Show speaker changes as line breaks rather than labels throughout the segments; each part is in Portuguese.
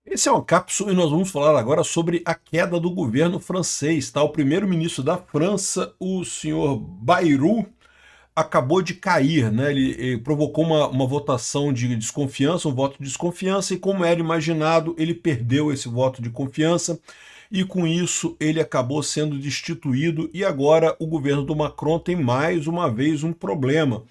Esse é uma cápsula e nós vamos falar agora sobre a queda do governo francês. Tá? O primeiro-ministro da França, o senhor Bayrou, acabou de cair, né? Ele provocou uma votação de desconfiança, um voto de desconfiança, e como era imaginado, ele perdeu esse voto de confiança, e com isso ele acabou sendo destituído, e agora o governo do Macron tem mais uma vez um problema.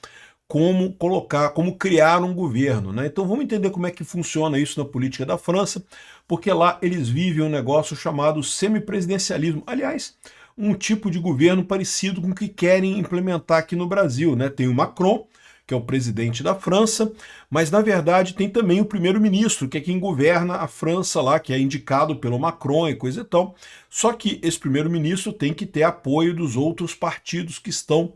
Como criar um governo, né? Então vamos entender como é que funciona isso na política da França, porque lá eles vivem um negócio chamado semipresidencialismo. Aliás, um tipo de governo parecido com o que querem implementar aqui no Brasil, né? Tem o Macron, que é o presidente da França, mas na verdade tem também o primeiro-ministro, que é quem governa a França lá, que é indicado pelo Macron e coisa e tal. Só que esse primeiro-ministro tem que ter apoio dos outros partidos que estão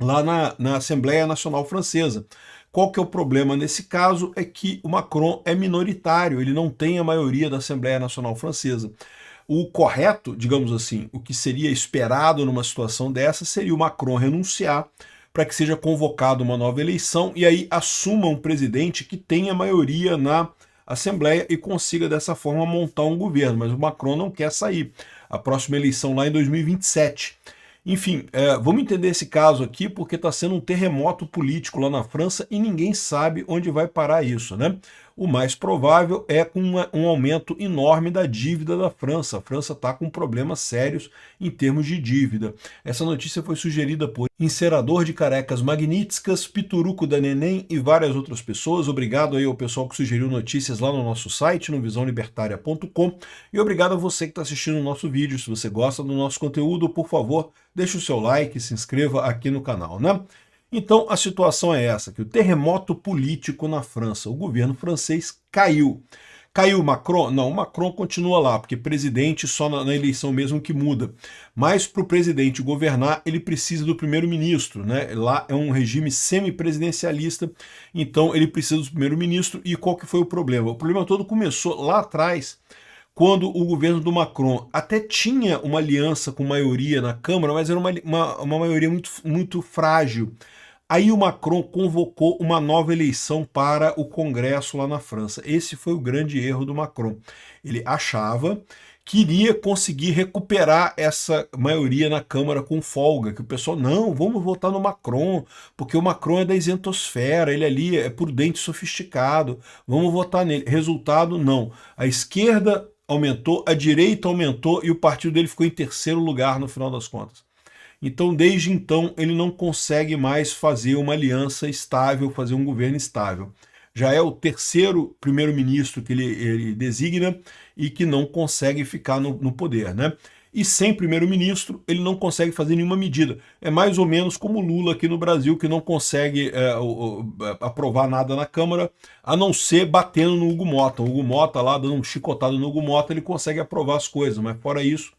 lá na Assembleia Nacional Francesa. Qual que é o problema nesse caso? É que o Macron é minoritário, ele não tem a maioria da Assembleia Nacional Francesa. O correto, digamos assim, o que seria esperado numa situação dessa seria o Macron renunciar para que seja convocada uma nova eleição e aí assuma um presidente que tenha maioria na Assembleia e consiga dessa forma montar um governo. Mas o Macron não quer sair. A próxima eleição lá em 2027. Enfim, vamos entender esse caso aqui porque está sendo um terremoto político lá na França e ninguém sabe onde vai parar isso, né? O mais provável é com um aumento enorme da dívida da França. A França está com problemas sérios em termos de dívida. Essa notícia foi sugerida por Encerador de Carecas Magníficas, Pituruco da Neném e várias outras pessoas. Obrigado aí ao pessoal que sugeriu notícias lá no nosso site, no visãolibertaria.com. E obrigado a você que está assistindo o nosso vídeo. Se você gosta do nosso conteúdo, por favor, deixe o seu like, se inscreva aqui no canal, né? Então a situação é essa, que o terremoto político na França, o governo francês caiu. Caiu o Macron? Não, o Macron continua lá, porque presidente só na eleição mesmo que muda. Mas para o presidente governar, ele precisa do primeiro-ministro, né? Lá é um regime semipresidencialista, então ele precisa do primeiro-ministro. E qual que foi o problema? O problema todo começou lá atrás, quando o governo do Macron até tinha uma aliança com maioria na Câmara, mas era uma maioria muito frágil. Aí o Macron convocou uma nova eleição para o Congresso lá na França. Esse foi o grande erro do Macron. Ele achava que iria conseguir recuperar essa maioria na Câmara com folga, que o pessoal, não, vamos votar no Macron, porque o Macron é da isentosfera, ele ali é prudente e sofisticado, vamos votar nele. Resultado, não. A esquerda aumentou, a direita aumentou e o partido dele ficou em terceiro lugar no final das contas. Então, desde então, ele não consegue mais fazer uma aliança estável, fazer um governo estável. Já é o terceiro primeiro-ministro que ele designa e que não consegue ficar no poder, né? E sem primeiro-ministro, ele não consegue fazer nenhuma medida. É mais ou menos como o Lula aqui no Brasil, que não consegue aprovar nada na Câmara, a não ser batendo no Hugo Mota. O Hugo Mota lá, dando um chicotado no Hugo Mota, ele consegue aprovar as coisas, mas fora isso,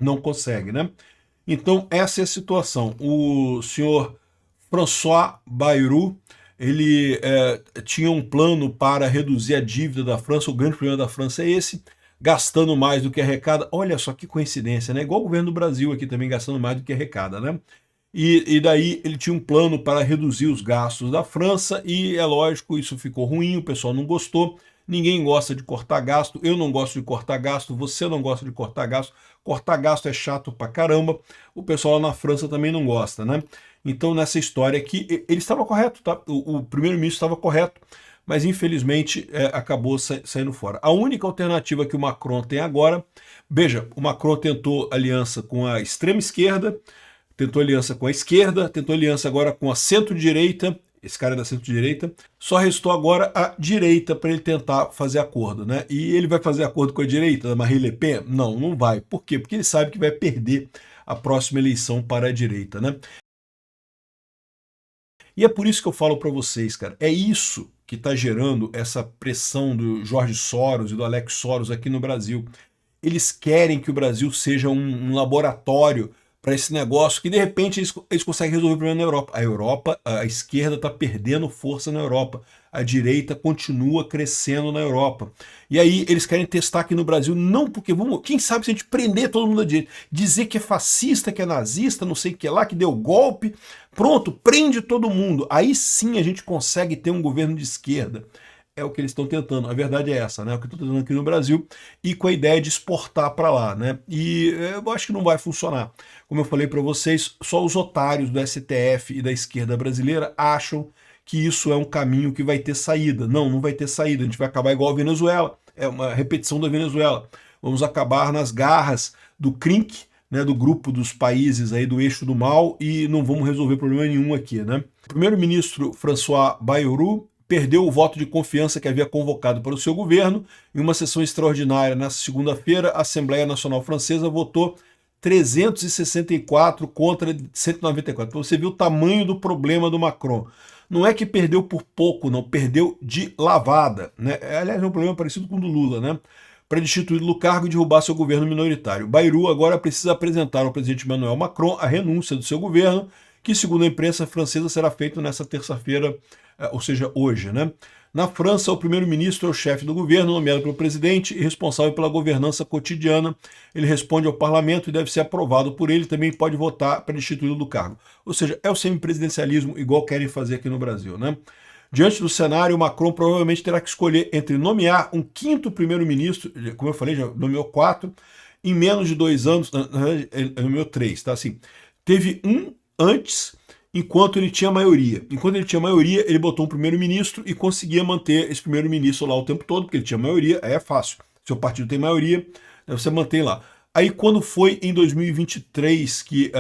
não consegue, né? Então, essa é a situação. O senhor François Bayrou, ele tinha um plano para reduzir a dívida da França. O grande problema da França é esse, gastando mais do que arrecada. Olha só que coincidência, né? Igual o governo do Brasil aqui também gastando mais do que arrecada, né? E daí ele tinha um plano para reduzir os gastos da França e é lógico, isso ficou ruim, o pessoal não gostou. Ninguém gosta de cortar gasto, eu não gosto de cortar gasto, você não gosta de cortar gasto. Cortar gasto é chato pra caramba, o pessoal lá na França também não gosta, né? Então nessa história aqui, ele estava correto, tá? O primeiro-ministro estava correto, mas infelizmente acabou saindo fora. A única alternativa que o Macron tem agora, veja, o Macron tentou aliança com a extrema esquerda, tentou aliança com a esquerda, tentou aliança agora com a centro-direita, esse cara é da centro-direita, só restou agora a direita para ele tentar fazer acordo, né? E ele vai fazer acordo com a direita, da Marine Le Pen? Não, não vai. Por quê? Porque ele sabe que vai perder a próxima eleição para a direita, né? E é por isso que eu falo para vocês, cara, é isso que está gerando essa pressão do Jorge Soros e do Alex Soros aqui no Brasil. Eles querem que o Brasil seja um laboratório para esse negócio que de repente eles conseguem resolver o problema na Europa. A Europa, a esquerda está perdendo força na Europa, a direita continua crescendo na Europa. E aí eles querem testar aqui no Brasil, não porque vamos, quem sabe se a gente prender todo mundo da direita, dizer que é fascista, que é nazista, não sei o que lá, que deu golpe, pronto, prende todo mundo. Aí sim a gente consegue ter um governo de esquerda. É o que eles estão tentando, a verdade é essa, né? O que eu estou tentando aqui no Brasil, e com a ideia de exportar para lá, né? E eu acho que não vai funcionar. Como eu falei para vocês, só os otários do STF e da esquerda brasileira acham que isso é um caminho que vai ter saída. Não, não vai ter saída, a gente vai acabar igual a Venezuela, é uma repetição da Venezuela. Vamos acabar nas garras do CRINC, né, do grupo dos países aí do eixo do mal, e não vamos resolver problema nenhum aqui, né? O primeiro-ministro François Bayrou perdeu o voto de confiança que havia convocado para o seu governo. Em uma sessão extraordinária na segunda-feira, a Assembleia Nacional Francesa votou 364 contra 194. Então você viu o tamanho do problema do Macron. Não é que perdeu por pouco, não, perdeu de lavada, né? Aliás, é um problema parecido com o do Lula, né? Para destituí-lo do cargo e derrubar seu governo minoritário. Bayrou agora precisa apresentar ao presidente Emmanuel Macron a renúncia do seu governo, que, segundo a imprensa francesa, será feito nessa terça-feira, ou seja, hoje, né? Na França, o primeiro-ministro é o chefe do governo, nomeado pelo presidente e responsável pela governança cotidiana. Ele responde ao parlamento e deve ser aprovado por ele, também pode votar para destituí-lo do cargo. Ou seja, é o semipresidencialismo igual querem fazer aqui no Brasil, né? Diante do cenário, Macron provavelmente terá que escolher entre nomear um quinto primeiro-ministro, como eu falei, já nomeou 4, em menos de 2 anos, ele nomeou 3, tá? Assim, teve um antes, enquanto ele tinha maioria. Enquanto ele tinha maioria, ele botou um primeiro-ministro e conseguia manter esse primeiro-ministro lá o tempo todo, porque ele tinha maioria, aí é fácil. Seu partido tem maioria, você mantém lá. Aí quando foi em 2023 que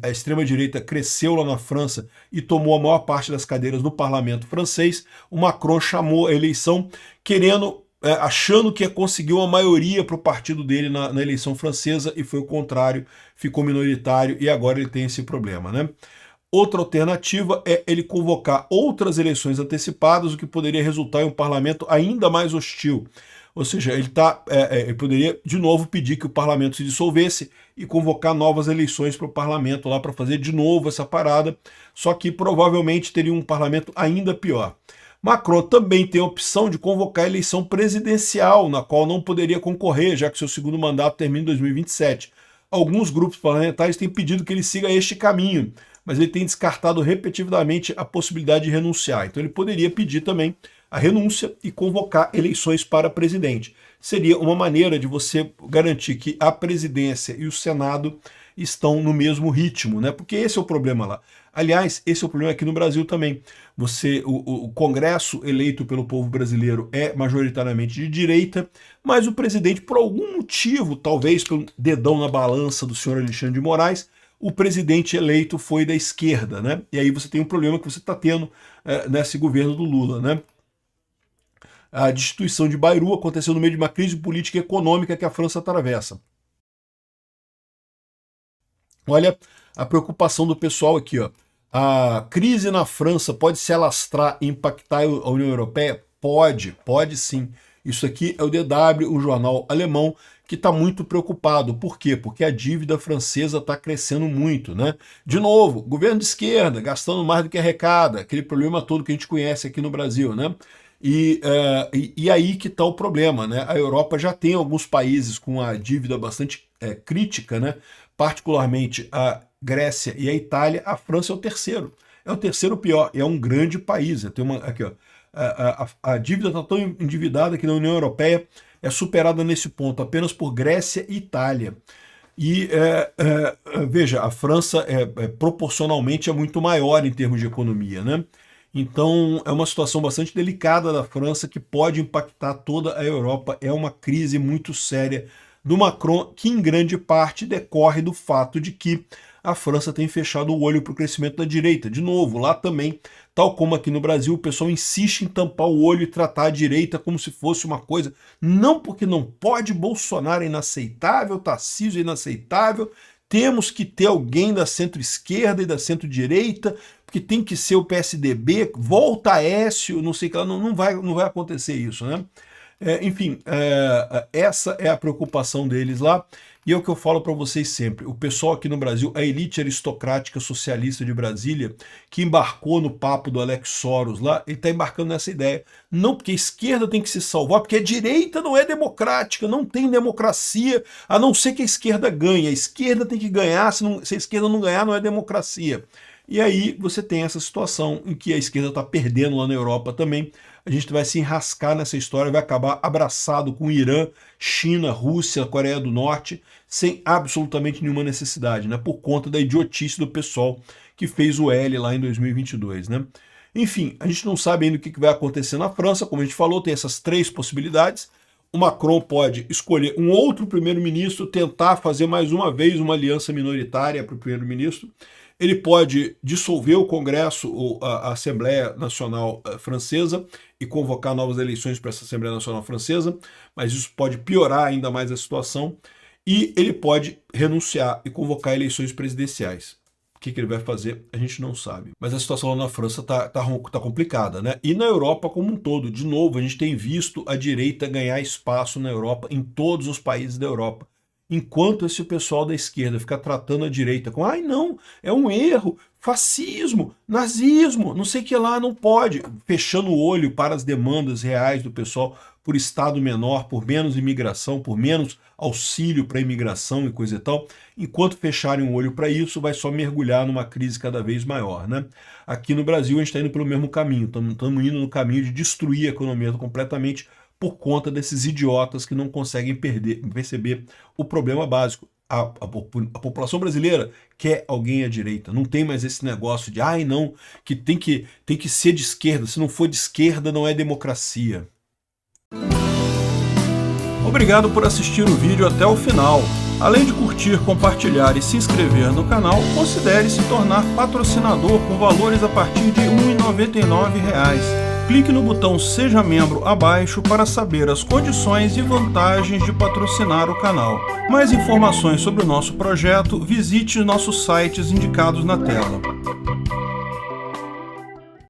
a extrema-direita cresceu lá na França e tomou a maior parte das cadeiras no parlamento francês, o Macron chamou a eleição achando que conseguiu uma maioria para o partido dele na eleição francesa, e foi o contrário, ficou minoritário e agora ele tem esse problema, né? Outra alternativa é ele convocar outras eleições antecipadas, o que poderia resultar em um parlamento ainda mais hostil. Ou seja, ele poderia de novo pedir que o parlamento se dissolvesse e convocar novas eleições para o parlamento lá para fazer de novo essa parada, só que provavelmente teria um parlamento ainda pior. Macron também tem a opção de convocar a eleição presidencial, na qual não poderia concorrer, já que seu segundo mandato termina em 2027. Alguns grupos parlamentares têm pedido que ele siga este caminho, mas ele tem descartado repetidamente a possibilidade de renunciar. Então ele poderia pedir também a renúncia e convocar eleições para presidente. Seria uma maneira de você garantir que a presidência e o Senado estão no mesmo ritmo, né? Porque esse é o problema lá. Aliás, esse é o problema aqui no Brasil também. O Congresso eleito pelo povo brasileiro é majoritariamente de direita, mas o presidente, por algum motivo, talvez pelo dedão na balança do senhor Alexandre de Moraes, o presidente eleito foi da esquerda, né? E aí você tem um problema que você está tendo nesse governo do Lula, né? A destituição de Bayrou aconteceu no meio de uma crise política e econômica que a França atravessa. Olha a preocupação do pessoal aqui, ó. A crise na França pode se alastrar e impactar a União Europeia? Pode sim. Isso aqui é o DW, um jornal alemão, que está muito preocupado. Por quê? Porque a dívida francesa está crescendo muito, né? De novo, governo de esquerda, gastando mais do que arrecada, aquele problema todo que a gente conhece aqui no Brasil, né? E aí que está o problema, né? A Europa já tem alguns países com a dívida bastante crítica, né? Particularmente a Grécia e a Itália. A França é o terceiro pior, e é um grande país. Tem aqui, ó, a dívida está tão endividada que na União Europeia é superada nesse ponto apenas por Grécia e Itália. E veja, a França proporcionalmente é muito maior em termos de economia, né? Então é uma situação bastante delicada da França que pode impactar toda a Europa. É uma crise muito séria do Macron, que em grande parte decorre do fato de que a França tem fechado o olho para o crescimento da direita. De novo, lá também, tal como aqui no Brasil, o pessoal insiste em tampar o olho e tratar a direita como se fosse uma coisa. Não porque não pode, Bolsonaro é inaceitável, Tarcísio é inaceitável, temos que ter alguém da centro-esquerda e da centro-direita, porque tem que ser o PSDB, volta Aécio, não sei o que lá, não vai acontecer isso, né? Enfim, essa é a preocupação deles lá, e é o que eu falo para vocês sempre. O pessoal aqui no Brasil, a elite aristocrática socialista de Brasília, que embarcou no papo do Alex Soros lá, ele está embarcando nessa ideia. Não porque a esquerda tem que se salvar, porque a direita não é democrática, não tem democracia, a não ser que a esquerda ganhe. A esquerda tem que ganhar, se a esquerda não ganhar, não é democracia. E aí você tem essa situação em que a esquerda está perdendo lá na Europa também. A gente vai se enrascar nessa história, vai acabar abraçado com Irã, China, Rússia, Coreia do Norte, sem absolutamente nenhuma necessidade, né? Por conta da idiotice do pessoal que fez o L lá em 2022, né? Enfim, a gente não sabe ainda o que vai acontecer na França, como a gente falou, tem essas 3 possibilidades. O Macron pode escolher um outro primeiro-ministro, tentar fazer mais uma vez uma aliança minoritária para o primeiro-ministro. Ele pode dissolver o Congresso, ou a Assembleia Nacional Francesa, e convocar novas eleições para essa Assembleia Nacional Francesa, mas isso pode piorar ainda mais a situação. E ele pode renunciar e convocar eleições presidenciais. O que ele vai fazer, a gente não sabe. Mas a situação lá na França tá complicada, né? E na Europa como um todo. De novo, a gente tem visto a direita ganhar espaço na Europa, em todos os países da Europa. Enquanto esse pessoal da esquerda fica tratando a direita com ai não, é um erro, fascismo, nazismo, não sei o que lá, não pode. Fechando o olho para as demandas reais do pessoal por Estado menor, por menos imigração, por menos auxílio para a imigração e coisa e tal. Enquanto fecharem o olho para isso, vai só mergulhar numa crise cada vez maior, né? Aqui no Brasil a gente está indo pelo mesmo caminho, estamos indo no caminho de destruir a economia completamente por conta desses idiotas que não conseguem perceber o problema básico. A população brasileira quer alguém à direita. Não tem mais esse negócio de ai não, que tem que ser de esquerda. Se não for de esquerda, não é democracia. Obrigado por assistir o vídeo até o final. Além de curtir, compartilhar e se inscrever no canal, considere se tornar patrocinador com valores a partir de R$ 1,99. Clique no botão Seja Membro abaixo para saber as condições e vantagens de patrocinar o canal. Mais informações sobre o nosso projeto, visite nossos sites indicados na tela.